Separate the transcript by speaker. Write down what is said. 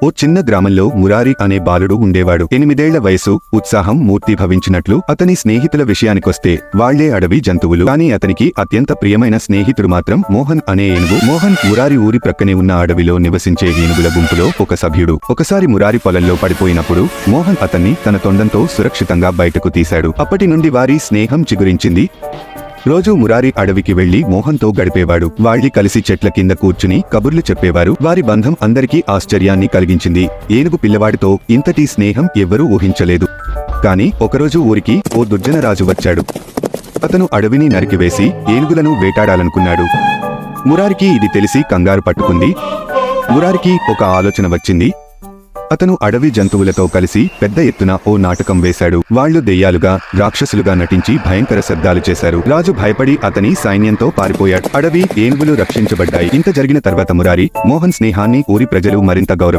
Speaker 1: ఓ చిన్న గ్రామంలో మురారి అనే బాలుడు ఉండేవాడు. 8 ఏళ్ల వయసు, ఉత్సాహం మూర్తిభవించినట్లు. అతని స్నేహితుల విషయానికొస్తే వాళ్లే అడవి జంతువులు. కానీ అతనికి అత్యంత ప్రియమైన స్నేహితుడు మాత్రం మోహన్ అనే ఏనుగు. మోహన్ మురారి ఊరి ప్రక్కనే ఉన్న అడవిలో నివసించే ఏనుగుల గుంపులో ఒక సభ్యుడు. ఒకసారి మురారి పొలంలో పడిపోయినప్పుడు మోహన్ అతన్ని తన తొండంతో సురక్షితంగా బయటకు తీశాడు. అప్పటి నుండి వారి స్నేహం చిగురించింది. రోజూ మురారి అడవికి వెళ్లి మోహన్తో గడిపేవాడు. వాళ్ళి కలిసి చెట్ల కింద కూర్చుని కబుర్లు చెప్పేవారు. వారి బంధం అందరికీ ఆశ్చర్యాన్ని కలిగించింది. ఏనుగు పిల్లవాడితో ఇంతటి స్నేహం ఎవ్వరూ ఊహించలేదు. కాని ఒకరోజు ఊరికి ఓ దుర్జన రాజు వచ్చాడు. అతను అడవిని నరికివేసి ఏనుగులను వేటాడాలనుకున్నాడు. మురారికి ఇది తెలిసి కంగారు పట్టుకుంది. మురారికి ఒక ఆలోచన వచ్చింది. అతను అడవి జంతువులతో కలిసి పెద్ద ఎత్తున ఓ నాటకం వేశాడు. వాళ్లు దెయ్యాలుగా, రాక్షసులుగా నటించి భయంకర శబ్దాలు చేశారు. రాజు భయపడి అతని సైన్యంతో పారిపోయాడు. అడవి, ఏనుగులు రక్షించబడ్డాయి. ఇంత జరిగిన తర్వాత మురారి, మోహన్ స్నేహాన్ని ఊరి ప్రజలు మరింత గౌరవించారు.